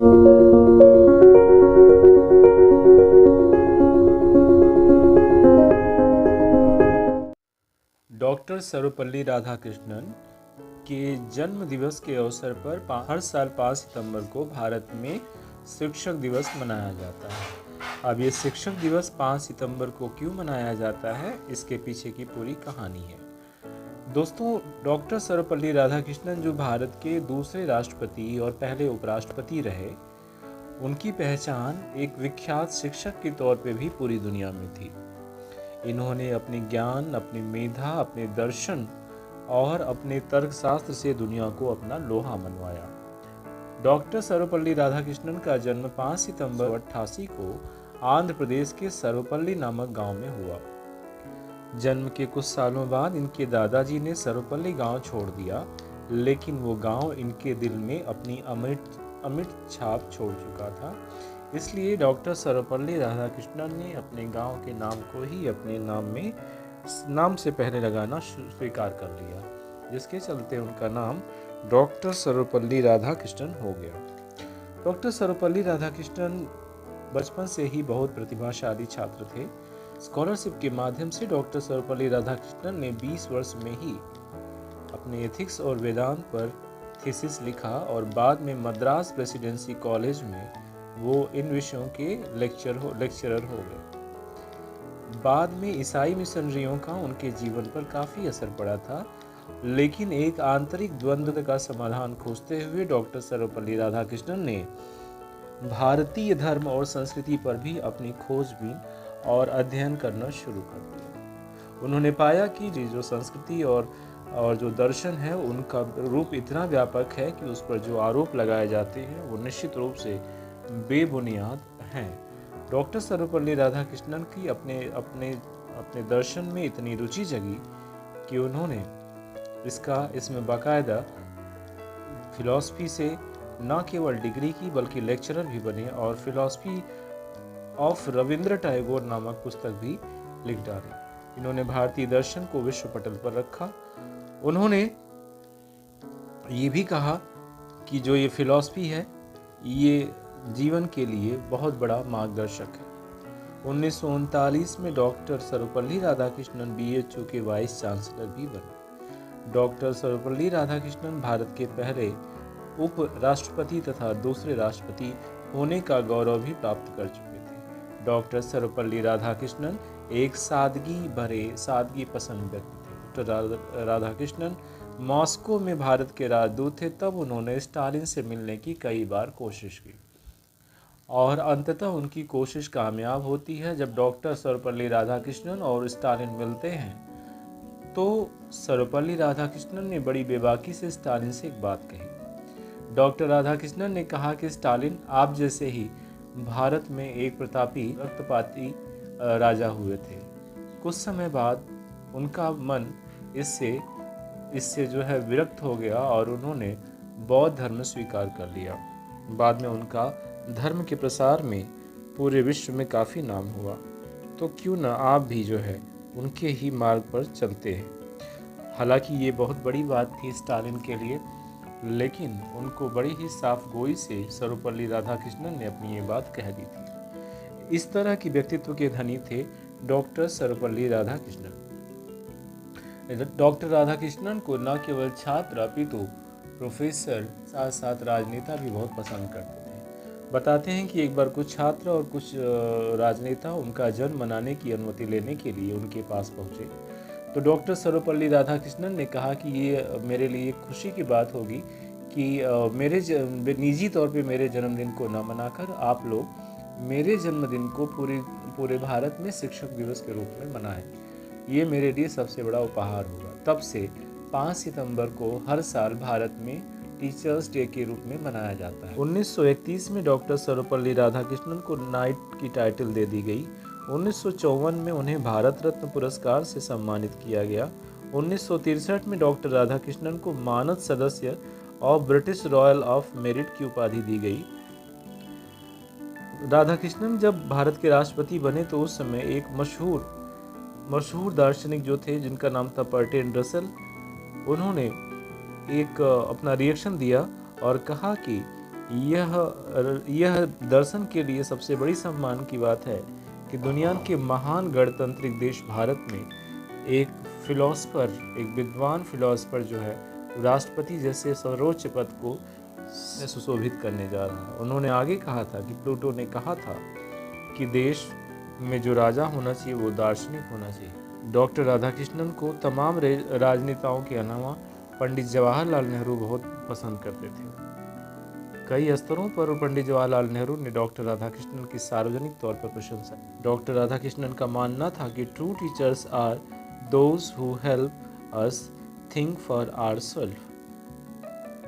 Doctor Sarvepalli Radhakrishnan के जन्म दिवस के अवसर पर हर साल 5 सितंबर को भारत में शिक्षक दिवस मनाया जाता है। अब ये शिक्षक दिवस 5 सितंबर को क्यों मनाया जाता है, इसके पीछे की पूरी कहानी है। दोस्तों, डॉक्टर सर्वपल्ली राधाकृष्णन जो भारत के दूसरे राष्ट्रपति और पहले उपराष्ट्रपति रहे, उनकी पहचान एक विख्यात शिक्षक के तौर पे भी पूरी दुनिया में थी। इन्होंने अपने ज्ञान, अपनी मेधा, अपने दर्शन और अपने तर्कशास्त्र से दुनिया को अपना लोहा मनवाया। डॉक्टर सर्वपल्ली राधाकृष्णन का जन्म 5 सितंबर 1988 को आंध्र प्रदेश के सर्वपल्ली नामक गांव में हुआ। जन्म के कुछ सालों बाद इनके दादाजी ने सर्वपल्ली गांव छोड़ दिया, लेकिन वो गांव इनके दिल में अपनी अमिट छाप छोड़ चुका था। इसलिए डॉक्टर सर्वपल्ली राधाकृष्णन ने अपने गांव के नाम को ही अपने नाम से पहले लगाना स्वीकार कर लिया, जिसके चलते उनका नाम डॉक्टर सर्वपल्ली राधाकृष्णन हो गया। डॉक्टर सर्वपल्ली राधाकृष्णन बचपन से ही बहुत प्रतिभाशाली छात्र थे। स्कॉलरशिप के माध्यम से डॉक्टर सर्वपल्ली राधाकृष्णन ने 20 वर्ष में ही अपने एथिक्स और वेदांत पर थीसिस लिखा और बाद में मद्रास प्रेसिडेंसी कॉलेज में वो इन विषयों के लेक्चरर हो गए। बाद में ईसाई मिशनरियों का उनके जीवन पर काफ़ी असर पड़ा था, लेकिन एक आंतरिक द्वंद्व का समाधान खोजते हुए डॉक्टर सर्वपल्ली राधाकृष्णन ने भारतीय धर्म और संस्कृति पर भी अपनी खोजबीन और अध्ययन करना शुरू कर दिया। उन्होंने पाया कि जो संस्कृति और जो दर्शन है, उनका रूप इतना व्यापक है कि उस पर जो आरोप लगाए जाते हैं वो निश्चित रूप से बेबुनियाद हैं। डॉक्टर सर्वपल्ली राधाकृष्णन की अपने दर्शन में इतनी रुचि जगी कि उन्होंने इसमें बाकायदा फिलॉसफी से न केवल डिग्री की बल्कि लेक्चरर भी बने और फिलॉसफी ऑफ रविंद्र टैगोर नामक पुस्तक भी लिख डाली। इन्होंने भारतीय दर्शन को विश्व पटल पर रखा। उन्होंने ये भी कहा कि जो ये फिलॉसफी है, ये जीवन के लिए बहुत बड़ा मार्गदर्शक है। 1939 में डॉक्टर सर्वपल्ली राधाकृष्णन BHU के वाइस चांसलर भी बने। डॉक्टर सर्वपल्ली राधाकृष्णन भारत के पहले उप राष्ट्रपति तथा दूसरे राष्ट्रपति होने का गौरव भी प्राप्त कर चुके थे। डॉक्टर सर्वपल्ली राधाकृष्णन एक सादगी पसंद व्यक्ति थे। डॉक्टर राधाकृष्णन मॉस्को में भारत के राजदूत थे। तब उन्होंने स्टालिन से मिलने की कई बार कोशिश की और अंततः उनकी कोशिश कामयाब होती है। जब डॉक्टर सर्वपल्ली राधाकृष्णन और स्टालिन मिलते हैं तो सर्वपल्ली राधाकृष्णन ने बड़ी बेबाकी से स्टालिन से एक बात कही। डॉक्टर राधाकृष्णन ने कहा कि स्टालिन, आप जैसे ही भारत में एक प्रतापी रक्तपाती राजा हुए थे। कुछ समय बाद उनका मन इससे जो है विरक्त हो गया और उन्होंने बौद्ध धर्म स्वीकार कर लिया। बाद में उनका धर्म के प्रसार में पूरे विश्व में काफ़ी नाम हुआ। तो क्यों ना आप भी जो है उनके ही मार्ग पर चलते हैं। हालांकि ये बहुत बड़ी बात थी स्टालिन के लिए, लेकिन उनको बड़ी ही साफ गोई से सर्वपल्ली राधाकृष्णन ने अपनी ये बात कह दी थी। इस तरह की व्यक्तित्व के धनी थे डॉक्टर सर्वपल्ली राधाकृष्णन। डॉक्टर राधाकृष्णन को न केवल छात्र अपितु प्रोफेसर साथ साथ राजनेता भी बहुत पसंद करते थे। बताते हैं कि एक बार कुछ छात्र और कुछ राजनेता उनका जन्म मनाने की अनुमति लेने के लिए उनके पास पहुंचे। तो डॉक्टर सर्वपल्ली राधाकृष्णन ने कहा कि ये मेरे लिए खुशी की बात होगी कि मेरे निजी तौर पे मेरे जन्मदिन को न मनाकर आप लोग मेरे जन्मदिन को पूरे भारत में शिक्षक दिवस के रूप में मनाएं। ये मेरे लिए सबसे बड़ा उपहार होगा। तब से 5 सितंबर को हर साल भारत में टीचर्स डे के रूप में मनाया जाता है। 1931 में डॉक्टर सर्वपल्ली राधाकृष्णन को नाइट की टाइटल दे दी गई। 1954 में उन्हें भारत रत्न पुरस्कार से सम्मानित किया गया। 1963 में डॉक्टर राधाकृष्णन को मानद सदस्य of British royal of merit की उपाधि दी गई। राधाकृष्णन जब भारत के राष्ट्रपति बने तो उस समय एक मशहूर दार्शनिक जो थे, जिनका नाम था बर्ट्रैंड रसल, उन्होंने एक अपना रिएक्शन दिया और कहा कि यह दर्शन के लिए सबसे बड़ी सम्मान की बात है कि दुनिया के महान गणतांत्रिक देश भारत में एक विद्वान फिलोसफर जो है राष्ट्रपति जैसे सर्वोच्च पद को सुशोभित करने जा रहा है। उन्होंने आगे कहा था कि प्लूटो ने कहा था कि देश में जो राजा होना चाहिए वो दार्शनिक होना चाहिए। डॉक्टर राधाकृष्णन को तमाम राजनेताओं के अलावा पंडित जवाहरलाल नेहरू बहुत पसंद करते थे। कई स्तरों पर पंडित जवाहरलाल नेहरू ने डॉक्टर राधाकृष्णन की सार्वजनिक तौर पर प्रशंसा की। डॉक्टर राधाकृष्णन का मानना था कि true teachers are those who help us think for ourselves.